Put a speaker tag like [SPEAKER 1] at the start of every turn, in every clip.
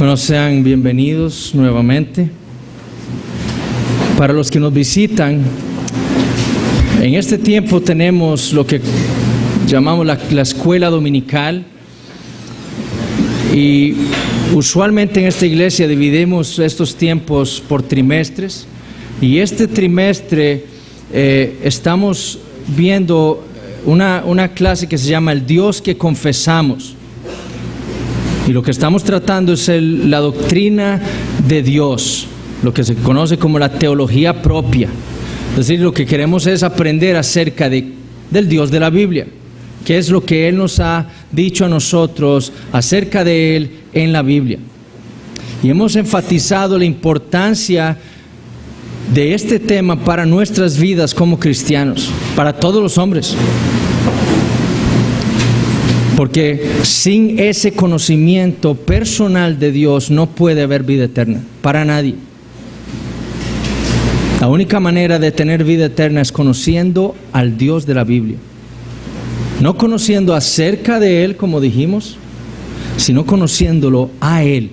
[SPEAKER 1] Bueno, sean bienvenidos nuevamente. Para los que nos visitan, en este tiempo tenemos lo que llamamos la escuela dominical, y usualmente en esta iglesia dividimos estos tiempos por trimestres, y este trimestre estamos viendo una clase que se llama El Dios que confesamos. Y lo que estamos tratando es la doctrina de Dios, lo que se conoce como la teología propia. Es decir, lo que queremos es aprender acerca del Dios de la Biblia, qué es lo que Él nos ha dicho a nosotros acerca de Él en la Biblia. Y hemos enfatizado la importancia de este tema para nuestras vidas como cristianos, para todos los hombres. Porque sin ese conocimiento personal de Dios no puede haber vida eterna, para nadie. La única manera de tener vida eterna es conociendo al Dios de la Biblia. No conociendo acerca de Él, como dijimos, sino conociéndolo a Él.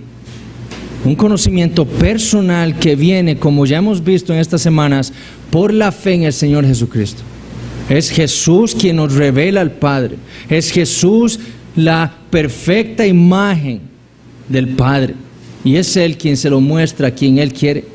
[SPEAKER 1] Un conocimiento personal que viene, como ya hemos visto en estas semanas, por la fe en el Señor Jesucristo. Es Jesús quien nos revela al Padre. Es Jesús la perfecta imagen del Padre. Y es Él quien se lo muestra a quien Él quiere.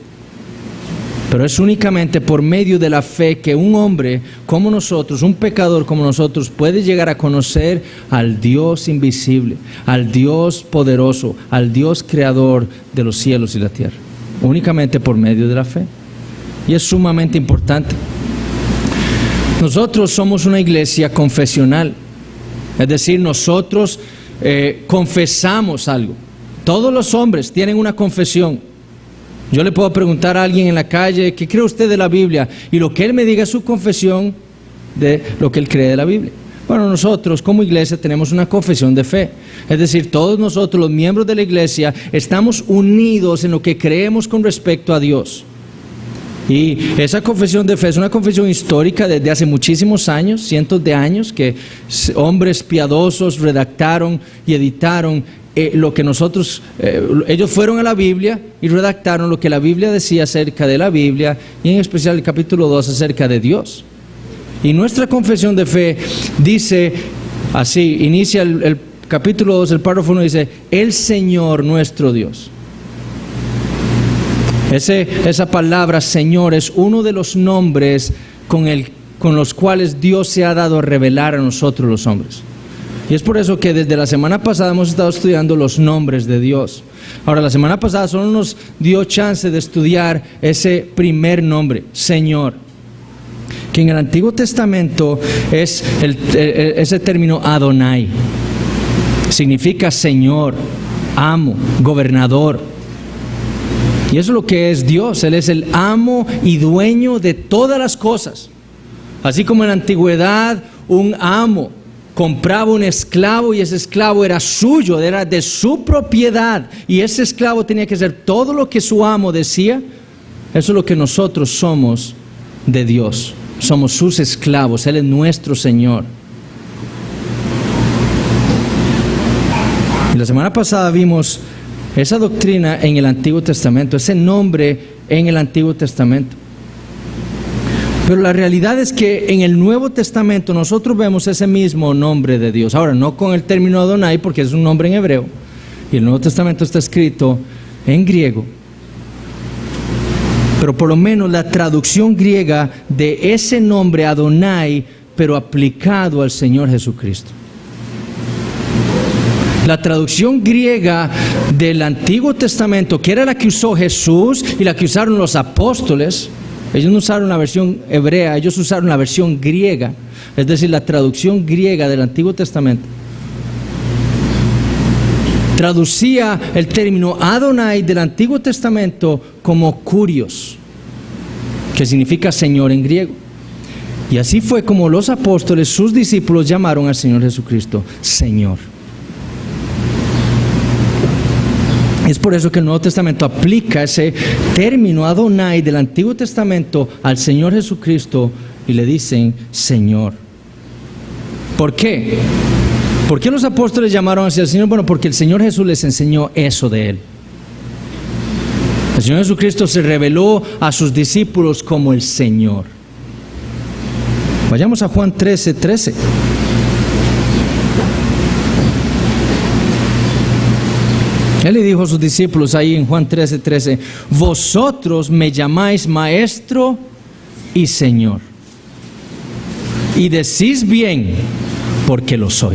[SPEAKER 1] Pero es únicamente por medio de la fe que un hombre como nosotros, un pecador como nosotros, puede llegar a conocer al Dios invisible, al Dios poderoso, al Dios creador de los cielos y la tierra. Únicamente por medio de la fe. Y es sumamente importante. Nosotros somos una iglesia confesional, es decir, nosotros confesamos algo. Todos los hombres tienen una confesión. Yo le puedo preguntar a alguien en la calle, ¿qué cree usted de la Biblia? Y lo que él me diga es su confesión de lo que él cree de la Biblia. Bueno, nosotros como iglesia tenemos una confesión de fe. Es decir, todos nosotros, los miembros de la iglesia, estamos unidos en lo que creemos con respecto a Dios. Y esa confesión de fe es una confesión histórica desde hace muchísimos años, cientos de años, que hombres piadosos redactaron y editaron lo que nosotros, ellos fueron a la Biblia y redactaron lo que la Biblia decía acerca de la Biblia, y en especial el capítulo 2 acerca de Dios. Y nuestra confesión de fe dice así, inicia el capítulo 2, el párrafo 1 dice: el Señor nuestro Dios. Esa palabra Señor es uno de los nombres con los cuales Dios se ha dado a revelar a nosotros los hombres. Y es por eso que desde la semana pasada hemos estado estudiando los nombres de Dios. Ahora, la semana pasada solo nos dio chance de estudiar ese primer nombre, Señor, que en el Antiguo Testamento es ese término Adonai. Significa Señor, amo, gobernador. Y eso es lo que es Dios. Él es el amo y dueño de todas las cosas. Así como en la antigüedad un amo compraba un esclavo y ese esclavo era suyo, era de su propiedad, y ese esclavo tenía que hacer todo lo que su amo decía. Eso es lo que nosotros somos de Dios. Somos sus esclavos. Él es nuestro Señor. Y la semana pasada vimos esa doctrina en el Antiguo Testamento, ese nombre en el Antiguo Testamento. Pero la realidad es que en el Nuevo Testamento nosotros vemos ese mismo nombre de Dios. Ahora, no con el término Adonai, porque es un nombre en hebreo, y el Nuevo Testamento está escrito en griego. Pero por lo menos la traducción griega de ese nombre Adonai, pero aplicado al Señor Jesucristo. La traducción griega del Antiguo Testamento, que era la que usó Jesús y la que usaron los apóstoles, ellos no usaron la versión hebrea, ellos usaron la versión griega, es decir, la traducción griega del Antiguo Testamento. Traducía el término Adonai del Antiguo Testamento como Kurios, que significa Señor en griego. Y así fue como los apóstoles, sus discípulos, llamaron al Señor Jesucristo Señor. Es por eso que el Nuevo Testamento aplica ese término Adonai del Antiguo Testamento al Señor Jesucristo y le dicen Señor. ¿Por qué? ¿Por qué los apóstoles llamaron hacia el Señor? Bueno, porque el Señor Jesús les enseñó eso de Él. El Señor Jesucristo se reveló a sus discípulos como el Señor. Vayamos a Juan 13:13. Él le dijo a sus discípulos ahí en Juan 13:13: vosotros me llamáis maestro y Señor, y decís bien, porque lo soy.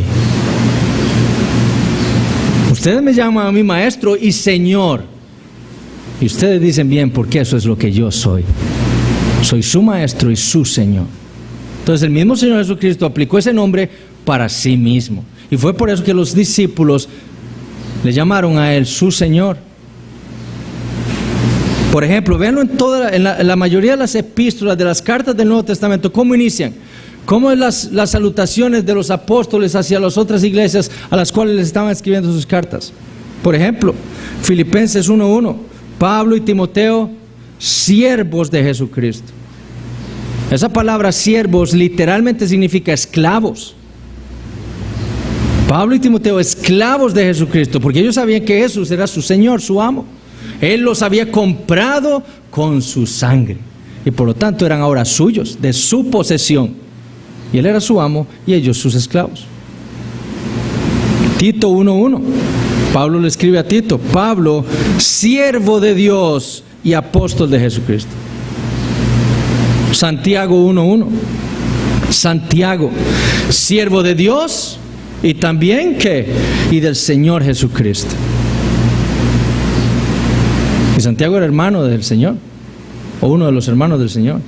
[SPEAKER 1] Ustedes me llaman a mí maestro y Señor, y ustedes dicen bien, porque eso es lo que yo soy. Soy su maestro y su Señor. Entonces el mismo Señor Jesucristo aplicó ese nombre para sí mismo, y fue por eso que los discípulos le llamaron a Él su Señor. Por ejemplo, véanlo en la mayoría de las epístolas, de las cartas del Nuevo Testamento, ¿cómo inician? ¿Cómo es las salutaciones de los apóstoles hacia las otras iglesias a las cuales les estaban escribiendo sus cartas? Por ejemplo, Filipenses 1:1, Pablo y Timoteo, siervos de Jesucristo. Esa palabra siervos literalmente significa esclavos. Pablo y Timoteo, esclavos de Jesucristo, porque ellos sabían que Jesús era su Señor, su amo. Él los había comprado con su sangre, y por lo tanto eran ahora suyos, de su posesión. Y Él era su amo y ellos sus esclavos. Tito 1:1, Pablo le escribe a Tito: Pablo, siervo de Dios y apóstol de Jesucristo. Santiago 1:1, Santiago, siervo de Dios y también ¿qué? Y del Señor Jesucristo. Y Santiago era hermano del Señor, o uno de los hermanos del Señor.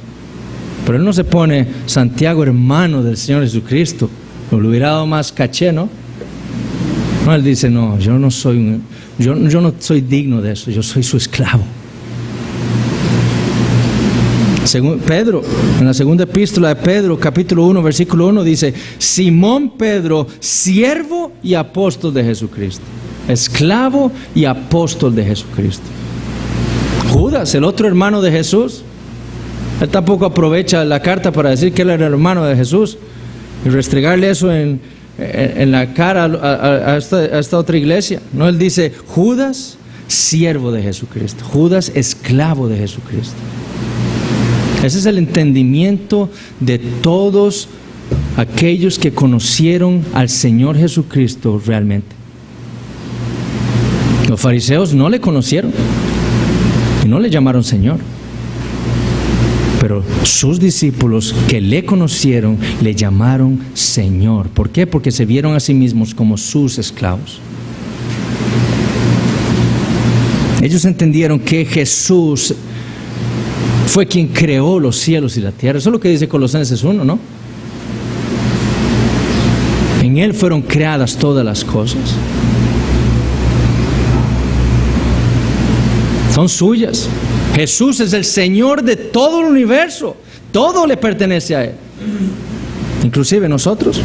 [SPEAKER 1] Pero él no se pone Santiago hermano del Señor Jesucristo. Le hubiera dado más caché, ¿no? No, él dice: no, yo no soy digno de eso, yo soy su esclavo. Según Pedro, en la segunda epístola de Pedro, capítulo 1, versículo 1, dice: Simón Pedro, siervo y apóstol de Jesucristo. Esclavo y apóstol de Jesucristo. Judas, el otro hermano de Jesús, él tampoco aprovecha la carta para decir que él era el hermano de Jesús y restregarle eso en la cara a esta otra iglesia. No, él dice: Judas, siervo de Jesucristo. Judas, esclavo de Jesucristo. Ese es el entendimiento de todos aquellos que conocieron al Señor Jesucristo realmente. Los fariseos no le conocieron y no le llamaron Señor. Pero sus discípulos que le conocieron le llamaron Señor. ¿Por qué? Porque se vieron a sí mismos como sus esclavos. Ellos entendieron que Jesús fue quien creó los cielos y la tierra. Eso es lo que dice Colosenses 1, ¿no? En Él fueron creadas todas las cosas. Son suyas. Jesús es el Señor de todo el universo. Todo le pertenece a Él, inclusive nosotros.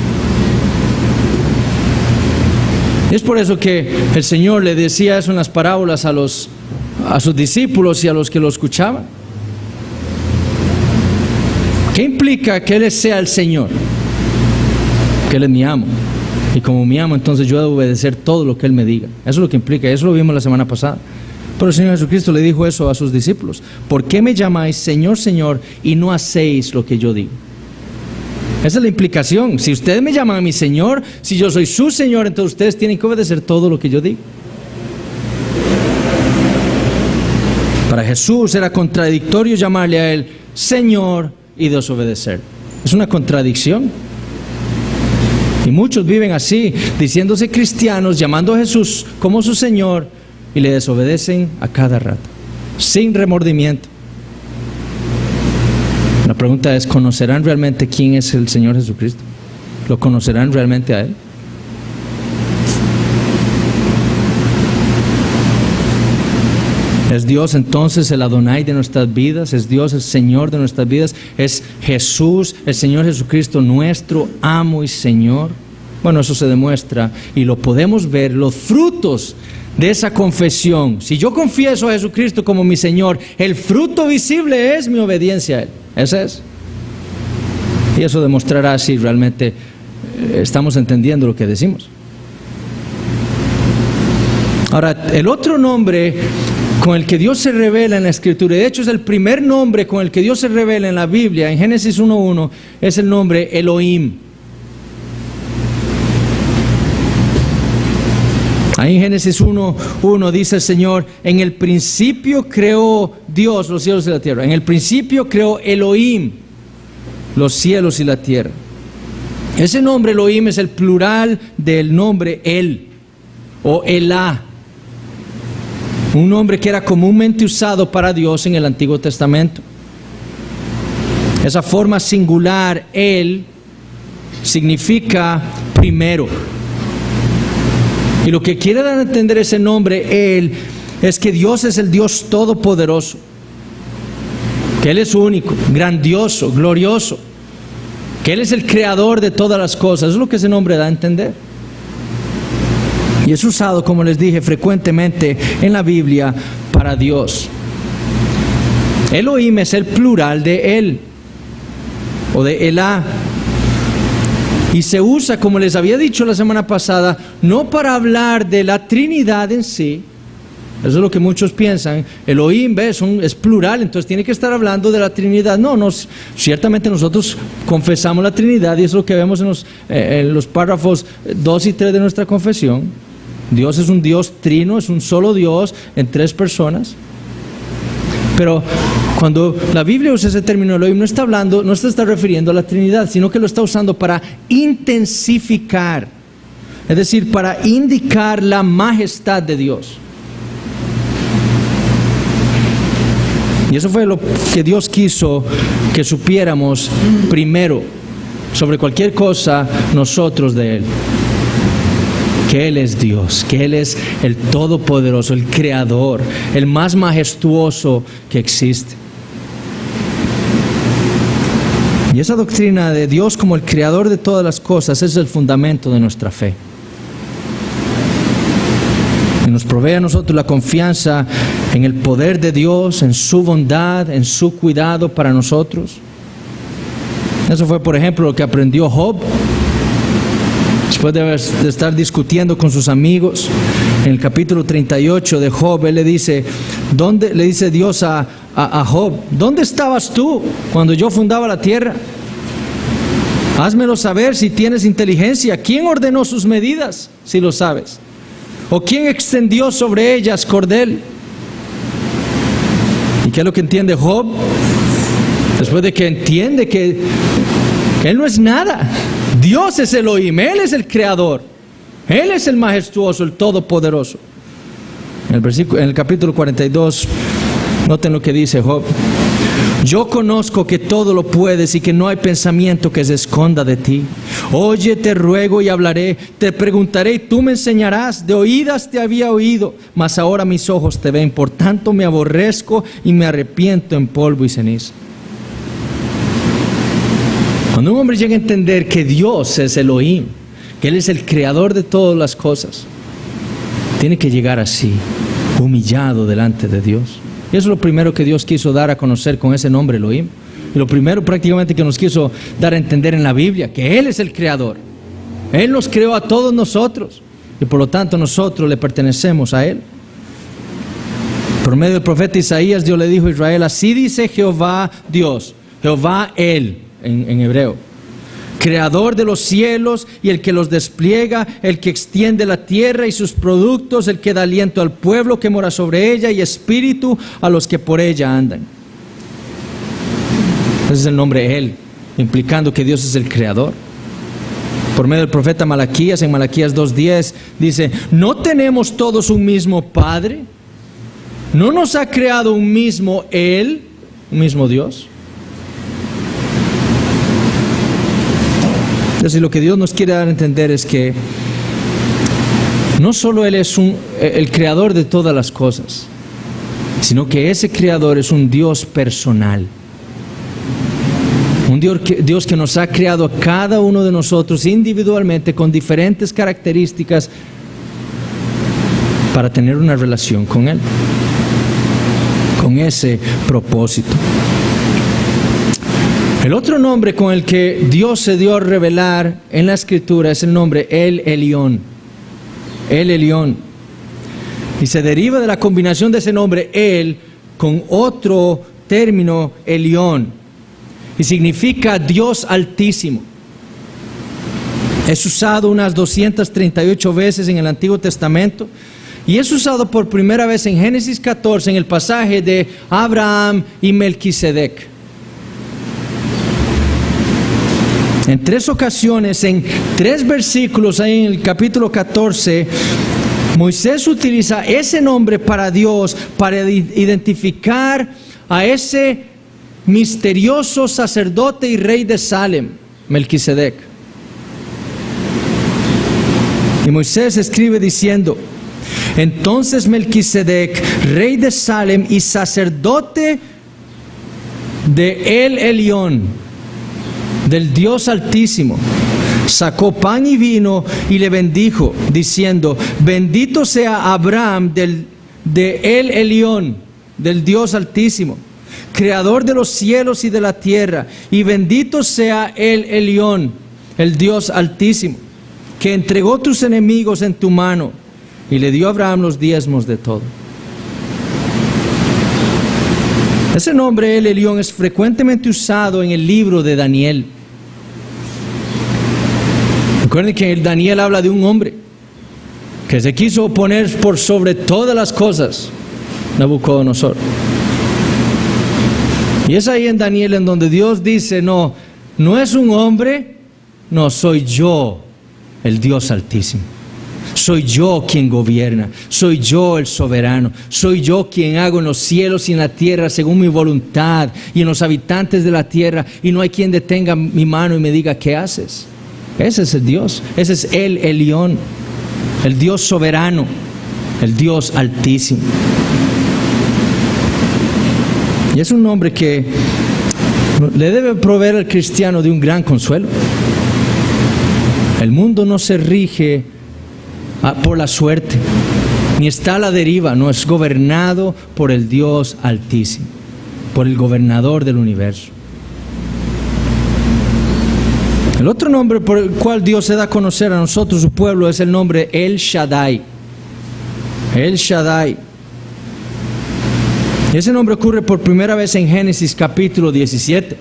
[SPEAKER 1] Es por eso que el Señor le decía eso en las parábolas a sus discípulos y a los que lo escuchaban. ¿Qué implica que Él sea el Señor? Que Él es mi amo. Y como mi amo, entonces yo debo obedecer todo lo que Él me diga. Eso es lo que implica. Eso lo vimos la semana pasada. Pero el Señor Jesucristo le dijo eso a sus discípulos: ¿por qué me llamáis Señor, Señor, y no hacéis lo que yo digo? Esa es la implicación. Si ustedes me llaman a mi Señor, si yo soy su Señor, entonces ustedes tienen que obedecer todo lo que yo digo. Para Jesús era contradictorio llamarle a Él Señor y desobedecer. Es una contradicción. Y muchos viven así, diciéndose cristianos, llamando a Jesús como su Señor, y le desobedecen a cada rato, sin remordimiento. La pregunta es: ¿conocerán realmente quién es el Señor Jesucristo? ¿Lo conocerán realmente a Él? ¿Es Dios entonces el Adonai de nuestras vidas? ¿Es Dios el Señor de nuestras vidas? ¿Es Jesús, el Señor Jesucristo, nuestro amo y Señor? Bueno, eso se demuestra y lo podemos ver, los frutos de esa confesión. Si yo confieso a Jesucristo como mi Señor, el fruto visible es mi obediencia a Él. Ese es. Y eso demostrará si realmente estamos entendiendo lo que decimos. Ahora, el otro nombre con el que Dios se revela en la Escritura, y de hecho es el primer nombre con el que Dios se revela en la Biblia, en Génesis 1:1, es el nombre Elohim. Ahí en Génesis 1:1 dice el Señor: en el principio creó Dios los cielos y la tierra. En el principio creó Elohim los cielos y la tierra. Ese nombre Elohim es el plural del nombre El o Elá, un nombre que era comúnmente usado para Dios en el Antiguo Testamento. Esa forma singular, El, significa primero. Y lo que quiere dar a entender ese nombre, El, es que Dios es el Dios todopoderoso, que Él es único, grandioso, glorioso, que Él es el creador de todas las cosas. Eso es lo que ese nombre da a entender. Y es usado, como les dije, frecuentemente en la Biblia para Dios. Elohim es el plural de El o de Elá. Y se usa, como les había dicho la semana pasada, no para hablar de la Trinidad en sí. Eso es lo que muchos piensan. Elohim, es plural, entonces tiene que estar hablando de la Trinidad. No, ciertamente nosotros confesamos la Trinidad, y eso es lo que vemos en los párrafos 2 y 3 de nuestra confesión. Dios es un Dios trino, es un solo Dios en 3 personas. Pero cuando la Biblia usa ese término Elohim, no se está refiriendo a la Trinidad, sino que lo está usando para intensificar, es decir, para indicar la majestad de Dios. Y eso fue lo que Dios quiso que supiéramos primero sobre cualquier cosa nosotros de Él. Que Él es Dios, que Él es el Todopoderoso, el Creador, el más majestuoso que existe. Y esa doctrina de Dios como el Creador de todas las cosas es el fundamento de nuestra fe. Y nos provee a nosotros la confianza en el poder de Dios, en su bondad, en su cuidado para nosotros. Eso fue, por ejemplo, lo que aprendió Job. Después de estar discutiendo con sus amigos, en el capítulo 38 de Job, él le dice Dios a Job: ¿dónde estabas tú cuando yo fundaba la tierra? Házmelo saber si tienes inteligencia. ¿Quién ordenó sus medidas, si lo sabes? ¿O quién extendió sobre ellas cordel? ¿Y qué es lo que entiende Job? Después de que entiende que él no es nada. Dios es Elohim, Él es el Creador, Él es el majestuoso, el todopoderoso. En el capítulo 42, noten lo que dice Job: yo conozco que todo lo puedes y que no hay pensamiento que se esconda de ti. Oye, te ruego y hablaré, te preguntaré y tú me enseñarás. De oídas te había oído, mas ahora mis ojos te ven. Por tanto me aborrezco y me arrepiento en polvo y ceniza. Cuando un hombre llega a entender que Dios es Elohim, que Él es el creador de todas las cosas, tiene que llegar así, humillado delante de Dios. Y eso es lo primero que Dios quiso dar a conocer con ese nombre Elohim. Y lo primero prácticamente que nos quiso dar a entender en la Biblia, que Él es el creador. Él nos creó a todos nosotros y por lo tanto nosotros le pertenecemos a Él. Por medio del profeta Isaías, Dios le dijo a Israel: así dice Jehová Dios, Jehová Él, en hebreo, creador de los cielos y el que los despliega, el que extiende la tierra y sus productos, el que da aliento al pueblo que mora sobre ella y espíritu a los que por ella andan. Ese es el nombre Él, implicando que Dios es el creador. Por medio del profeta Malaquías, en Malaquías 2:10, dice: ¿no tenemos todos un mismo Padre? ¿No nos ha creado un mismo Él, un mismo Dios? Entonces, lo que Dios nos quiere dar a entender es que no solo Él es el creador de todas las cosas, sino que ese creador es un Dios personal. Un Dios que nos ha creado a cada uno de nosotros individualmente con diferentes características para tener una relación con Él, con ese propósito. El otro nombre con el que Dios se dio a revelar en la Escritura es el nombre El Elyon. El Elyon. Y se deriva de la combinación de ese nombre, El, con otro término, Elión. Y significa Dios Altísimo. Es usado unas 238 veces en el Antiguo Testamento. Y es usado por primera vez en Génesis 14, en el pasaje de Abraham y Melquisedec. En 3 ocasiones, en 3 versículos, ahí en el capítulo 14, Moisés utiliza ese nombre para Dios, para identificar a ese misterioso sacerdote y rey de Salem, Melquisedec. Y Moisés escribe diciendo: entonces Melquisedec, rey de Salem y sacerdote de El Elión, del Dios Altísimo, sacó pan y vino y le bendijo, diciendo: bendito sea Abraham de El Elión, del Dios Altísimo, creador de los cielos y de la tierra, y bendito sea El Elión, el Dios Altísimo, que entregó tus enemigos en tu mano, y le dio a Abraham los diezmos de todo. Ese nombre, El Elión, es frecuentemente usado en el libro de Daniel. Recuerden que Daniel habla de un hombre que se quiso poner por sobre todas las cosas, Nabucodonosor. Y es ahí en Daniel en donde Dios dice: no es un hombre, no, soy yo, el Dios Altísimo. Soy yo quien gobierna, soy yo el soberano, soy yo quien hago en los cielos y en la tierra según mi voluntad, y en los habitantes de la tierra, y no hay quien detenga mi mano y me diga: ¿qué haces? Ese es el Dios, ese es El Elión, el Dios soberano, el Dios Altísimo. Y es un nombre que le debe proveer al cristiano de un gran consuelo. El mundo no se rige por la suerte, ni está a la deriva, no, es gobernado por el Dios Altísimo, por el gobernador del universo. El otro nombre por el cual Dios se da a conocer a nosotros, su pueblo, es el nombre El Shaddai. El Shaddai. Ese nombre ocurre por primera vez en Génesis capítulo 17.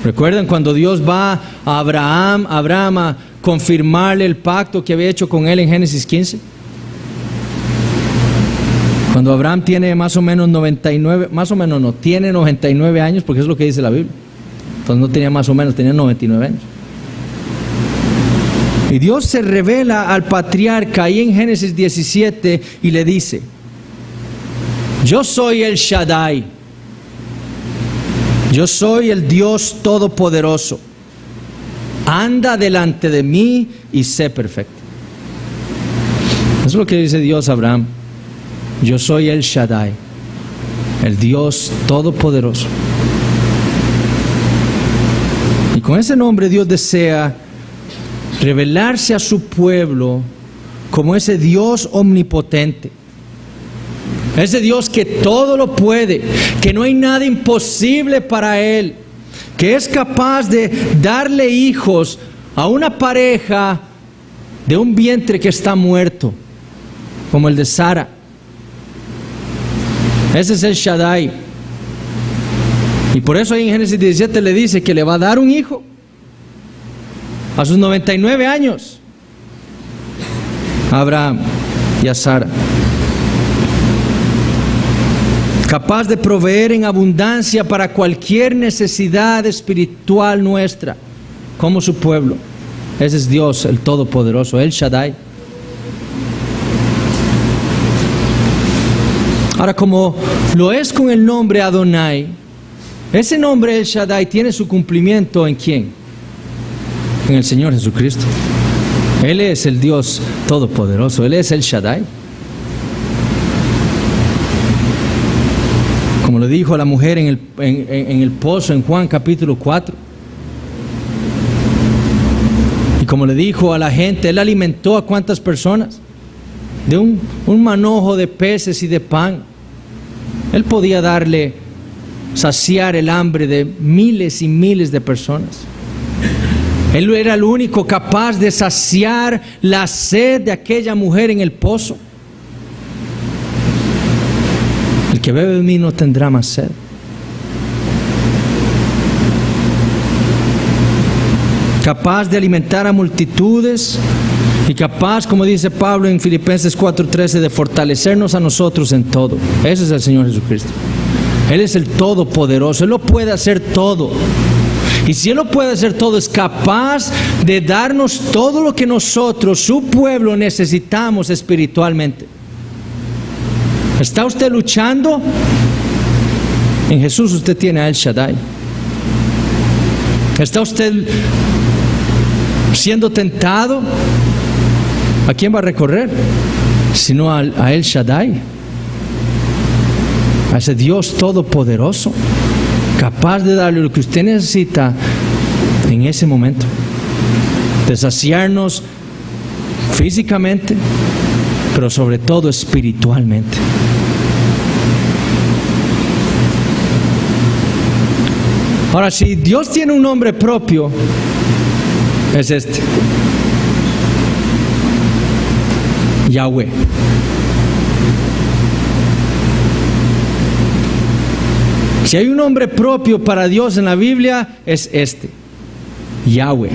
[SPEAKER 1] ¿Recuerdan cuando Dios va a Abraham a confirmarle el pacto que había hecho con él en Génesis 15? Cuando Abraham tiene más o menos 99, más o menos no, tiene 99 años, porque es lo que dice la Biblia. Entonces no tenía más o menos, tenía 99 años. Y Dios se revela al patriarca ahí en Génesis 17 y le dice: yo soy El Shaddai, yo soy el Dios Todopoderoso, anda delante de mí y sé perfecto. Eso es lo que dice Dios a Abraham: yo soy El Shaddai, el Dios Todopoderoso. Y con ese nombre Dios desea revelarse a su pueblo como ese Dios omnipotente, ese Dios que todo lo puede, que no hay nada imposible para Él, que es capaz de darle hijos a una pareja de un vientre que está muerto, como el de Sara. Ese es El Shaddai. Y por eso ahí en Génesis 17 le dice que le va a dar un hijo a sus 99 años, a Abraham y a Sara. Capaz de proveer en abundancia para cualquier necesidad espiritual nuestra, como su pueblo. Ese es Dios, el Todopoderoso, El Shaddai. Ahora, como lo es con el nombre Adonai, ese nombre El Shaddai tiene su cumplimiento ¿en quién? En el Señor Jesucristo. Él es el Dios Todopoderoso, Él es El Shaddai. Como le dijo a la mujer en el pozo en Juan capítulo 4. Y como le dijo a la gente, Él alimentó a cuántas personas, de un manojo de peces y de pan. Él podía saciar el hambre de miles y miles de personas. Él era el único capaz de saciar la sed de aquella mujer en el pozo. que bebe de mí no tendrá más sed. Capaz de alimentar a multitudes y capaz, como dice Pablo en Filipenses 4:13, de fortalecernos a nosotros en todo. Ese es el Señor Jesucristo. Él es el Todopoderoso. Él lo puede hacer todo. Y si Él lo puede hacer todo, es capaz de darnos todo lo que nosotros, su pueblo, necesitamos espiritualmente. ¿Está usted luchando? En Jesús usted tiene a El Shaddai. ¿Está usted siendo tentado? ¿A quién va a recorrer? Sino a El Shaddai, a ese Dios todopoderoso, capaz de darle lo que usted necesita en ese momento, de saciarnos físicamente, pero sobre todo espiritualmente. Ahora, si Dios tiene un nombre propio, es este: Yahweh. Si hay un nombre propio para Dios en la Biblia, es este: Yahweh.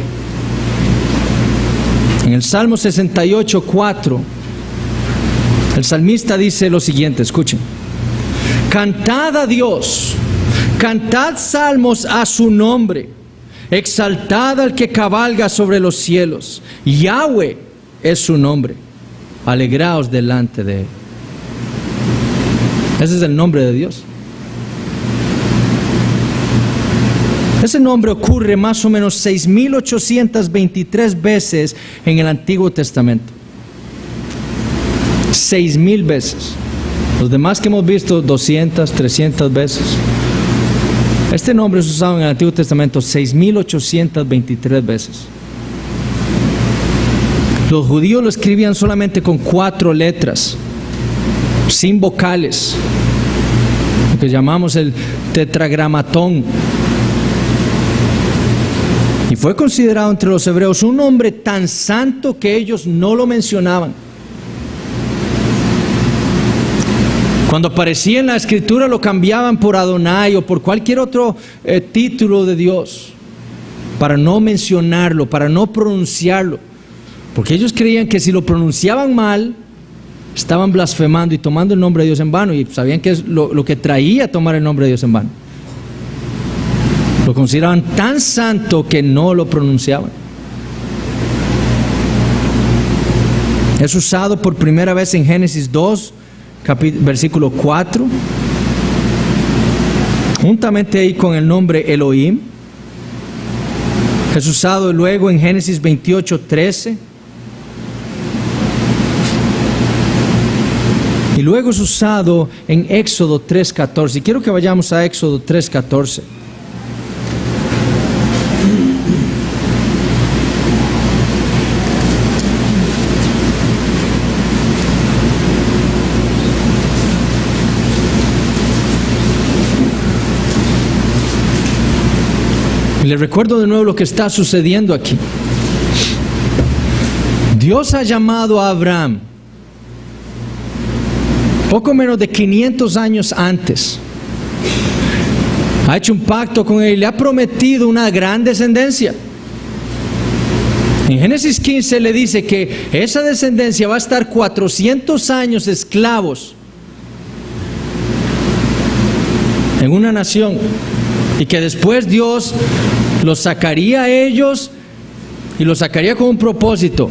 [SPEAKER 1] En el Salmo 68:4, el salmista dice lo siguiente, escuchen: cantad a Dios, cantad salmos a su nombre, exaltad al que cabalga sobre los cielos. Yahweh es su nombre, alegraos delante de Él. Ese es el nombre de Dios. Ese nombre ocurre más o menos 6,823 veces en el Antiguo Testamento. 6,000 veces. Los demás que hemos visto 200, 300 veces. Este nombre es usado en el Antiguo Testamento 6,823 veces. Los judíos lo escribían solamente con 4 letras, sin vocales, lo que llamamos el tetragramatón. Y fue considerado entre los hebreos un nombre tan santo que ellos no lo mencionaban. Cuando aparecía en la escritura lo cambiaban por Adonai o por cualquier otro título de Dios, para no mencionarlo, para no pronunciarlo, porque ellos creían que si lo pronunciaban mal estaban blasfemando y tomando el nombre de Dios en vano, y sabían que es lo que traía tomar el nombre de Dios en vano. Lo consideraban tan santo que no lo pronunciaban. Es usado por primera vez en Génesis 2, versículo 4, juntamente ahí con el nombre Elohim. Es usado luego en Génesis 28:13. Y luego es usado en Éxodo 3:14. Y quiero que vayamos a Éxodo 3:14. Les recuerdo de nuevo lo que está sucediendo aquí. Dios ha llamado a Abraham poco menos de 500 años antes. Ha hecho un pacto con él y le ha prometido una gran descendencia. En Génesis 15 le dice que esa descendencia va a estar 400 años esclavos en una nación, y que después Dios los sacaría a ellos y los sacaría con un propósito: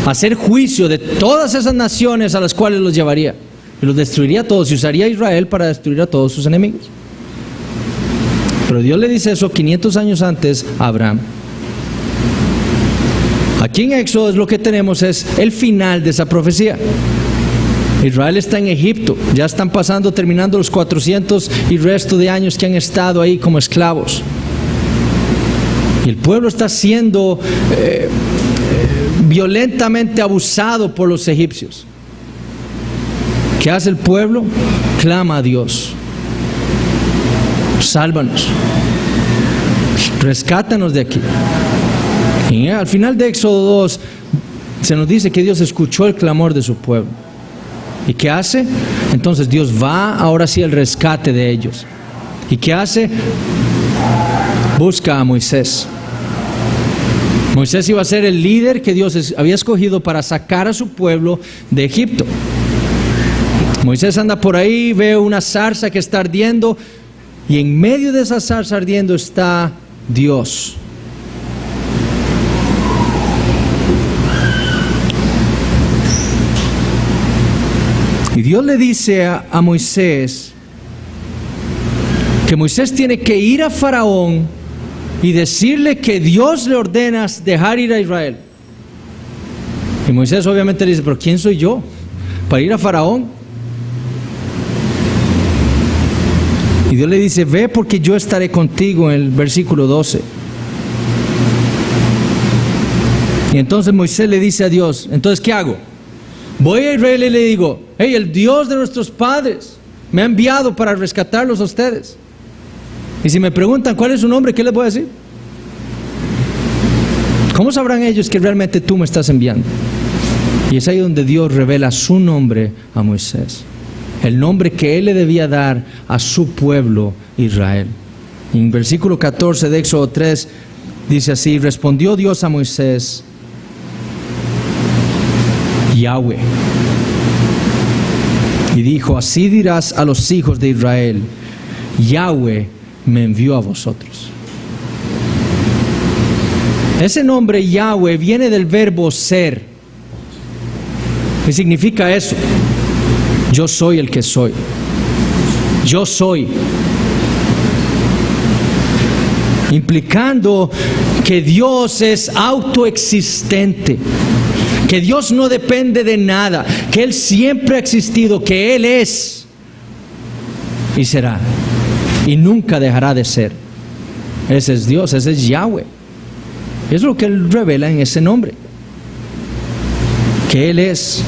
[SPEAKER 1] hacer juicio de todas esas naciones a las cuales los llevaría, y los destruiría a todos, y usaría a Israel para destruir a todos sus enemigos. Pero Dios le dice eso 500 años antes a Abraham. Aquí en Éxodo lo que tenemos es el final de esa profecía. Israel está en Egipto, ya están terminando los 400 y resto de años que han estado ahí como esclavos. Y el pueblo está siendo violentamente abusado por los egipcios. ¿Qué hace el pueblo? Clama a Dios: sálvanos, rescátanos de aquí. Y al final de Éxodo 2 se nos dice que Dios escuchó el clamor de su pueblo. ¿Y qué hace? Entonces Dios va ahora sí al rescate de ellos. ¿Y qué hace? Busca a Moisés. Moisés iba a ser el líder que Dios había escogido para sacar a su pueblo de Egipto. Moisés anda por ahí, ve una zarza que está ardiendo, y en medio de esa zarza ardiendo está Dios. Y Dios le dice a Moisés que Moisés tiene que ir a Faraón y decirle que Dios le ordena dejar ir a Israel. Y Moisés obviamente le dice, pero ¿quién soy yo para ir a Faraón? Y Dios le dice, ve porque yo estaré contigo, en el versículo 12. Y entonces Moisés le dice a Dios, entonces ¿qué hago? Voy a Israel y le digo, hey, el Dios de nuestros padres me ha enviado para rescatarlos a ustedes. Y si me preguntan cuál es su nombre, ¿qué les voy a decir? ¿Cómo sabrán ellos que realmente tú me estás enviando? Y es ahí donde Dios revela su nombre a Moisés, el nombre que él le debía dar a su pueblo Israel. Y en versículo 14 de Éxodo 3 dice así, respondió Dios a Moisés, Yahweh, y dijo, así dirás a los hijos de Israel, Yahweh me envió a vosotros. Ese nombre Yahweh viene del verbo ser. ¿Qué significa eso? Yo soy el que soy. Yo soy. Implicando que Dios es autoexistente, que Dios no depende de nada, que Él siempre ha existido, que Él es y será y nunca dejará de ser. Ese es Dios, ese es Yahweh. Es lo que Él revela en ese nombre, que Él es.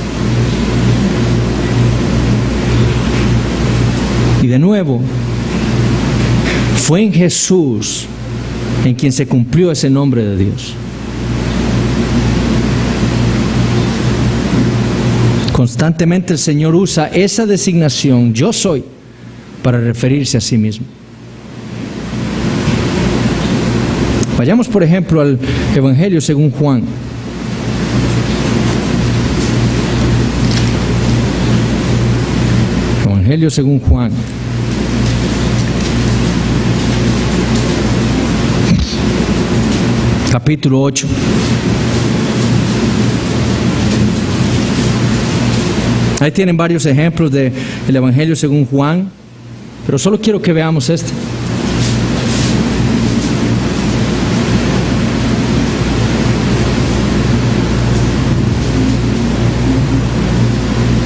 [SPEAKER 1] Y de nuevo, fue en Jesús en quien se cumplió ese nombre de Dios. Constantemente el Señor usa esa designación, yo soy, para referirse a sí mismo. Vayamos por ejemplo al Evangelio según Juan. Evangelio según Juan. Capítulo 8. Ahí tienen varios ejemplos del Evangelio según Juan, pero solo quiero que veamos este.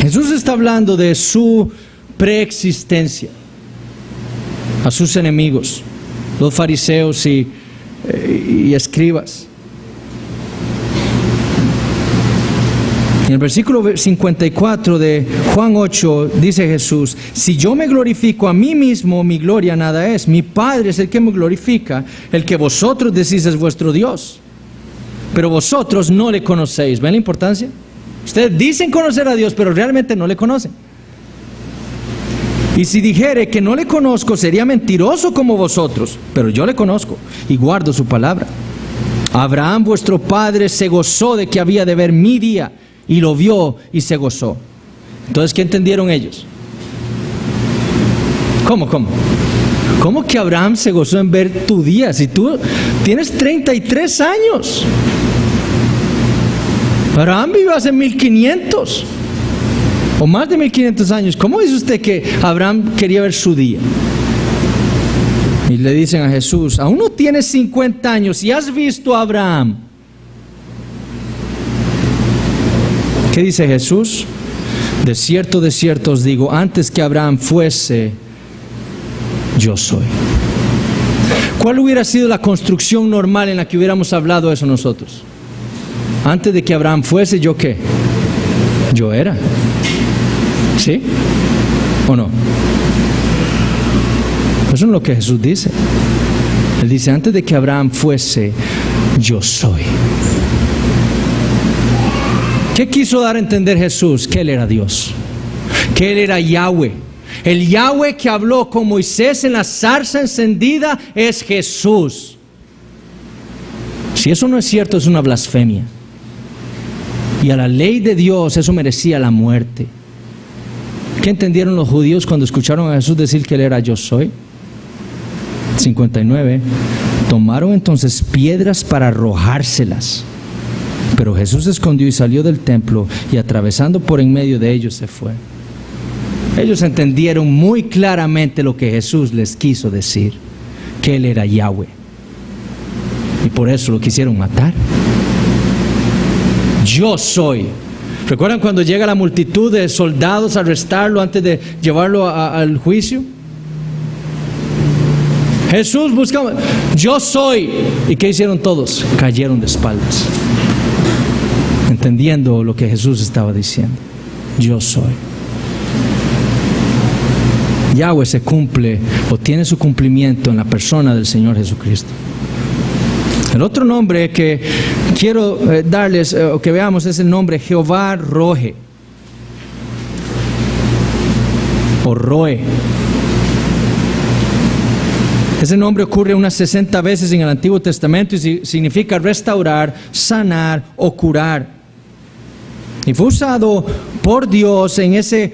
[SPEAKER 1] Jesús está hablando de su preexistencia a sus enemigos, los fariseos y escribas. En el versículo 54 de Juan 8 dice Jesús, si yo me glorifico a mí mismo, mi gloria nada es. Mi Padre es el que me glorifica, el que vosotros decís es vuestro Dios, pero vosotros no le conocéis. ¿Ven la importancia? Ustedes dicen conocer a Dios, pero realmente no le conocen. Y si dijere que no le conozco, sería mentiroso como vosotros, pero yo le conozco y guardo su palabra. Abraham vuestro padre se gozó de que había de ver mi día, y lo vio y se gozó. Entonces, ¿qué entendieron ellos? ¿Cómo que Abraham se gozó en ver tu día? Si tú tienes 33 años. Abraham vivió hace 1500 o más de 1500 años. ¿Cómo dice usted que Abraham quería ver su día? Y le dicen a Jesús, aún no tienes 50 años y has visto a Abraham. ¿Qué dice Jesús? De cierto os digo, antes que Abraham fuese, yo soy. ¿Cuál hubiera sido la construcción normal en la que hubiéramos hablado eso nosotros? Antes de que Abraham fuese, ¿yo qué? Yo era. ¿Sí? ¿O no? Eso es lo que Jesús dice. Él dice, antes de que Abraham fuese, yo soy. ¿Qué quiso dar a entender Jesús? Que Él era Dios. que Él era Yahweh. El Yahweh que habló con Moisés en la zarza encendida es Jesús. Si eso no es cierto, es una blasfemia. Y a la ley de Dios eso merecía la muerte. ¿Qué entendieron los judíos cuando escucharon a Jesús decir que Él era yo soy? 59. Tomaron entonces piedras para arrojárselas. Pero Jesús se escondió y salió del templo, y atravesando por en medio de ellos se fue. Ellos entendieron muy claramente lo que Jesús les quiso decir, que Él era Yahweh. Y por eso lo quisieron matar. Yo soy. ¿Recuerdan cuando llega la multitud de soldados a arrestarlo antes de llevarlo al juicio? Jesús buscaba, yo soy. ¿Y qué hicieron todos? Cayeron de espaldas, entendiendo lo que Jesús estaba diciendo. Yo soy. Yahweh se cumple o tiene su cumplimiento en la persona del Señor Jesucristo. El otro nombre que quiero darles o que veamos es el nombre Jehová Rohe o Roe. Ese nombre ocurre unas 60 veces en el Antiguo Testamento y significa restaurar, sanar o curar. Y fue usado por Dios en ese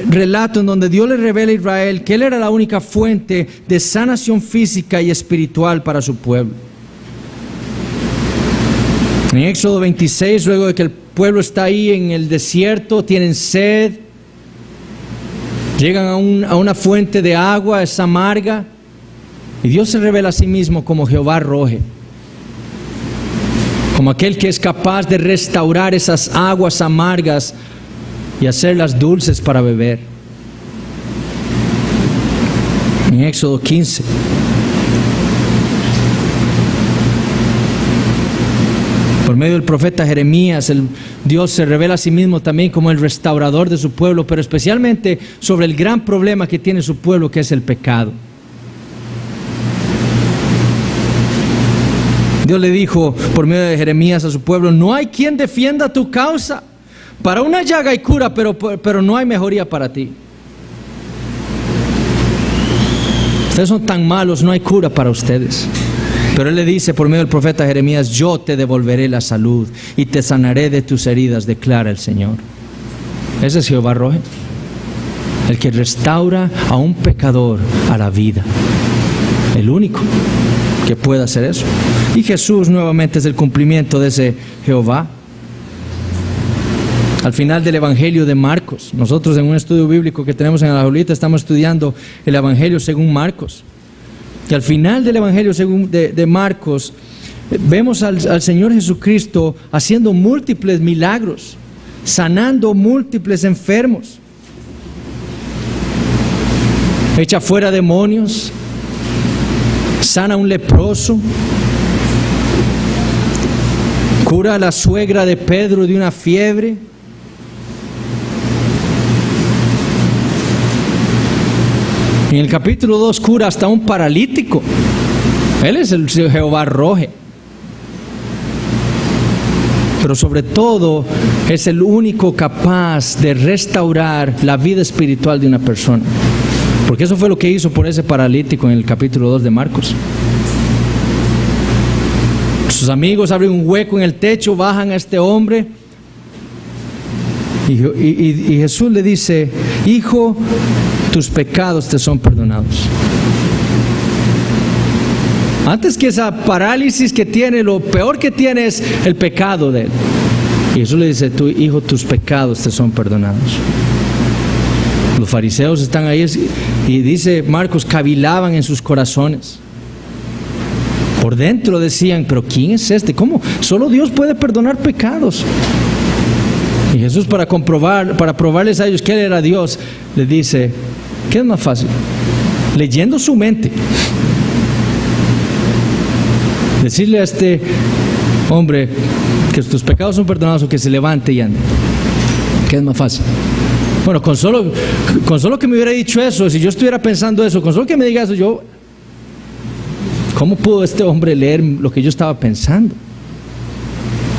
[SPEAKER 1] relato en donde Dios le revela a Israel que Él era la única fuente de sanación física y espiritual para su pueblo. En Éxodo 26, luego de que el pueblo está ahí en el desierto, tienen sed, llegan a una fuente de agua, es amarga, y Dios se revela a sí mismo como Jehová Rohe, como aquel que es capaz de restaurar esas aguas amargas y hacerlas dulces para beber. En Éxodo 15. Por medio del profeta Jeremías, Dios se revela a sí mismo también como el restaurador de su pueblo, pero especialmente sobre el gran problema que tiene su pueblo, que es el pecado. Dios le dijo por medio de Jeremías a su pueblo: no hay quien defienda tu causa. Para una llaga hay cura, pero no hay mejoría para ti. Ustedes son tan malos, no hay cura para ustedes. Pero Él le dice por medio del profeta Jeremías: yo te devolveré la salud y te sanaré de tus heridas, declara el Señor. Ese es Jehová Rohe, el que restaura a un pecador a la vida, el único que puede hacer eso. Y Jesús nuevamente es el cumplimiento de ese Jehová. Al final del Evangelio de Marcos, nosotros en un estudio bíblico que tenemos en la Julita estamos estudiando el Evangelio según Marcos. Y al final del Evangelio de Marcos vemos al Señor Jesucristo haciendo múltiples milagros, sanando múltiples enfermos, echa fuera demonios, sana a un leproso, cura a la suegra de Pedro de una fiebre. En el capítulo 2 cura hasta un paralítico. Él es el Jehová Rohe. Pero sobre todo es el único capaz de restaurar la vida espiritual de una persona. Porque eso fue lo que hizo por ese paralítico en el capítulo 2 de Marcos. Sus amigos abren un hueco en el techo, bajan a este hombre. Y Jesús le dice: hijo, tus pecados te son perdonados. Antes que esa parálisis que tiene, lo peor que tiene es el pecado de él. Y Jesús le dice: tu hijo, tus pecados te son perdonados. Los fariseos están ahí y dice Marcos, cavilaban en sus corazones. Por dentro decían: pero ¿quién es este? ¿Cómo? Solo Dios puede perdonar pecados. Y Jesús, para probarles a ellos que Él era Dios, les dice: ¿qué es más fácil? Leyendo su mente, decirle a este hombre que tus pecados son perdonados, o que se levante y ande. ¿Qué es más fácil? Bueno, con solo que me hubiera dicho eso, si yo estuviera pensando eso, con solo que me diga eso, ¿cómo pudo este hombre leer lo que yo estaba pensando?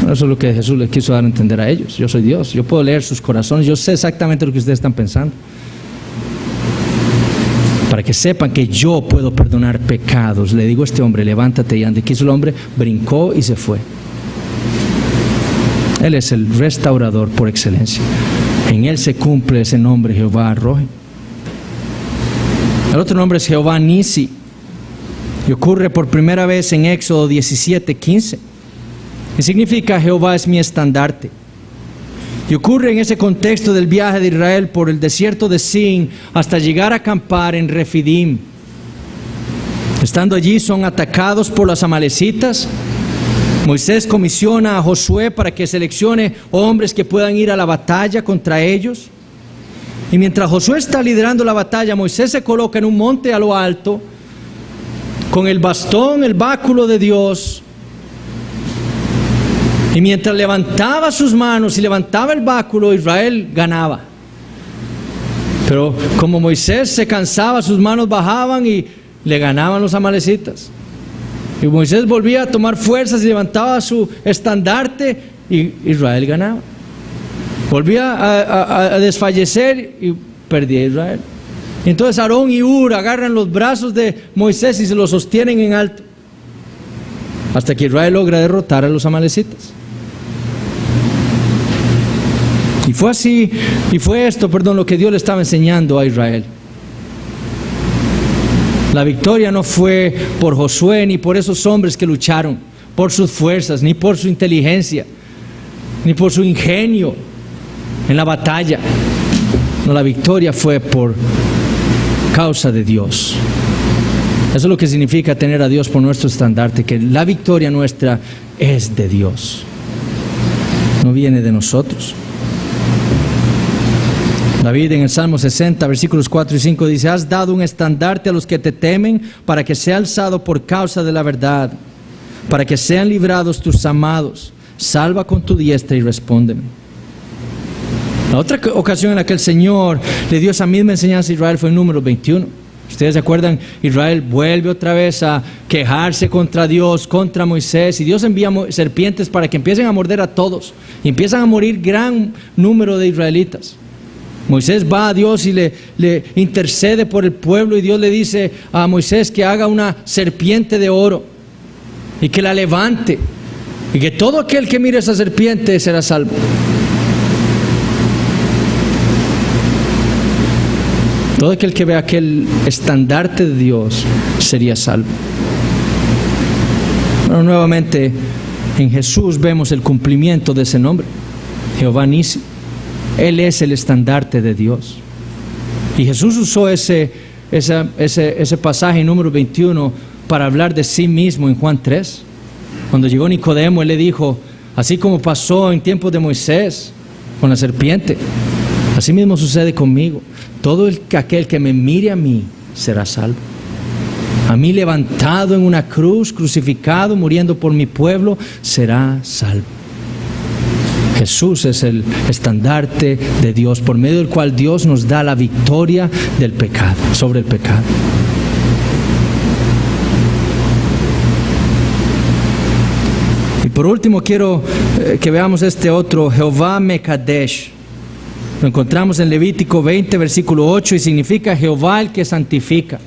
[SPEAKER 1] Eso es lo que Jesús les quiso dar a entender a ellos. Yo soy Dios, yo puedo leer sus corazones, yo sé exactamente lo que ustedes están pensando. Para que sepan que yo puedo perdonar pecados. Le digo a este hombre, levántate y ande. ¿Qué hizo el hombre? Brincó y se fue. Él es el restaurador por excelencia. En Él se cumple ese nombre, Jehová Rohi. El otro nombre es Jehová Nisi. Y ocurre por primera vez en Éxodo 17:15. Y significa Jehová es mi estandarte. Y ocurre en ese contexto del viaje de Israel por el desierto de Sin hasta llegar a acampar en Refidim. Estando allí son atacados por los amalecitas. Moisés comisiona a Josué para que seleccione hombres que puedan ir a la batalla contra ellos. Y mientras Josué está liderando la batalla, Moisés se coloca en un monte a lo alto con el bastón, el báculo de Dios. Y mientras levantaba sus manos y levantaba el báculo, Israel ganaba. Pero como Moisés se cansaba, sus manos bajaban y le ganaban los amalecitas. Y Moisés volvía a tomar fuerzas y levantaba su estandarte y Israel ganaba. Volvía a desfallecer y perdía Israel. Y entonces Aarón y Hur agarran los brazos de Moisés y se los sostienen en alto, hasta que Israel logra derrotar a los amalecitas. Y fue así, lo que Dios le estaba enseñando a Israel. La victoria no fue por Josué ni por esos hombres que lucharon, por sus fuerzas, ni por su inteligencia, ni por su ingenio en la batalla. No, la victoria fue por causa de Dios. Eso es lo que significa tener a Dios por nuestro estandarte, que la victoria nuestra es de Dios, no viene de nosotros. David en el Salmo 60, versículos 4 y 5 dice: has dado un estandarte a los que te temen, para que sea alzado por causa de la verdad, para que sean librados tus amados. Salva con tu diestra y respóndeme. La otra ocasión en la que el Señor le dio esa misma enseñanza a Israel fue en Números 21. Ustedes se acuerdan, Israel vuelve otra vez a quejarse contra Dios, contra Moisés, y Dios envía serpientes para que empiecen a morder a todos, y empiezan a morir gran número de israelitas. Moisés va a Dios y le intercede por el pueblo, y Dios le dice a Moisés que haga una serpiente de oro y que la levante, y que todo aquel que mire esa serpiente será salvo. Todo aquel que vea aquel estandarte de Dios sería salvo. Bueno, nuevamente en Jesús vemos el cumplimiento de ese nombre, Jehová Nisi. Él es el estandarte de Dios. Y Jesús usó ese pasaje en Número 21 para hablar de sí mismo en Juan 3. Cuando llegó Nicodemo, Él le dijo: así como pasó en tiempos de Moisés con la serpiente, así mismo sucede conmigo. Todo aquel que me mire a mí será salvo. A mí levantado en una cruz, crucificado, muriendo por mi pueblo, será salvo. Jesús es el estandarte de Dios, por medio del cual Dios nos da la victoria del pecado, sobre el pecado. Y por último quiero que veamos este otro, Jehová Mekadesh. Lo encontramos en Levítico 20, versículo 8, y significa Jehová el que santifica.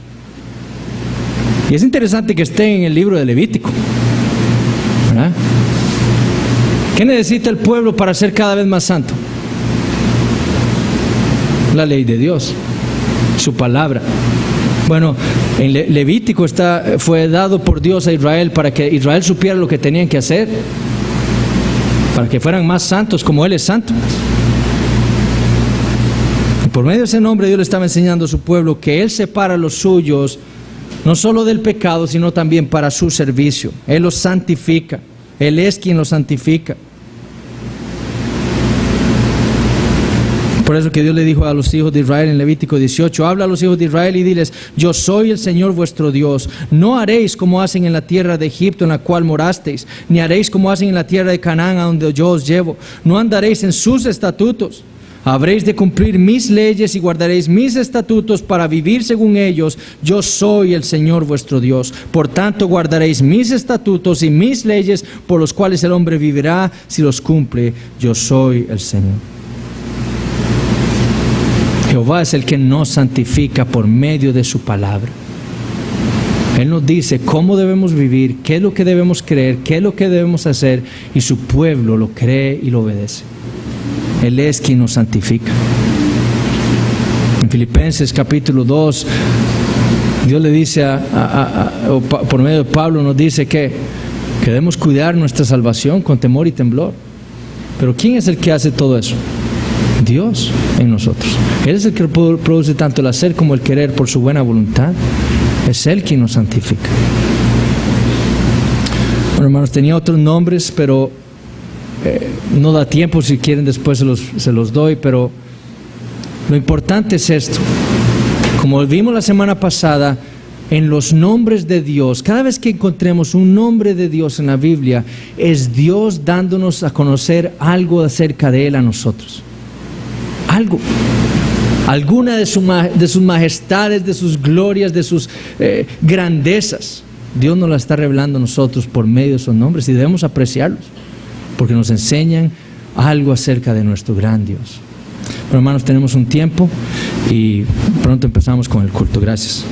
[SPEAKER 1] Y es interesante que esté en el libro de Levítico, ¿verdad? ¿Qué necesita el pueblo para ser cada vez más santo? La ley de Dios, su palabra. Bueno, en Levítico fue dado por Dios a Israel para que Israel supiera lo que tenían que hacer, para que fueran más santos como Él es santo. Y por medio de ese nombre Dios le estaba enseñando a su pueblo que Él separa a los suyos no solo del pecado, sino también para su servicio. Él los santifica. Él es quien los santifica. Por eso que Dios le dijo a los hijos de Israel en Levítico 18: habla a los hijos de Israel y diles: yo soy el Señor vuestro Dios. No haréis como hacen en la tierra de Egipto en la cual morasteis, ni haréis como hacen en la tierra de Canaán a donde yo os llevo. No andaréis en sus estatutos. Habréis de cumplir mis leyes y guardaréis mis estatutos para vivir según ellos. Yo soy el Señor vuestro Dios. Por tanto, guardaréis mis estatutos y mis leyes, por los cuales el hombre vivirá si los cumple. Yo soy el Señor. Jehová es el que nos santifica por medio de su palabra. Él nos dice cómo debemos vivir, qué es lo que debemos creer, qué es lo que debemos hacer, y su pueblo lo cree y lo obedece. Él es quien nos santifica. En Filipenses capítulo 2, Dios le dice, por medio de Pablo nos dice que debemos cuidar nuestra salvación con temor y temblor. Pero ¿quién es el que hace todo eso? Dios en nosotros. Él es el que produce tanto el hacer como el querer por su buena voluntad. Es Él quien nos santifica. Bueno, hermanos, tenía otros nombres, pero no da tiempo. Si quieren después se los doy, pero lo importante es esto. Como vimos la semana pasada, en los nombres de Dios, cada vez que encontremos un nombre de Dios en la Biblia, es Dios dándonos a conocer algo acerca de Él a nosotros. Algo. Alguna de sus majestades, de sus glorias, de sus grandezas. Dios nos la está revelando a nosotros por medio de esos nombres y debemos apreciarlos, porque nos enseñan algo acerca de nuestro gran Dios. Bueno, hermanos, tenemos un tiempo y pronto empezamos con el culto. Gracias.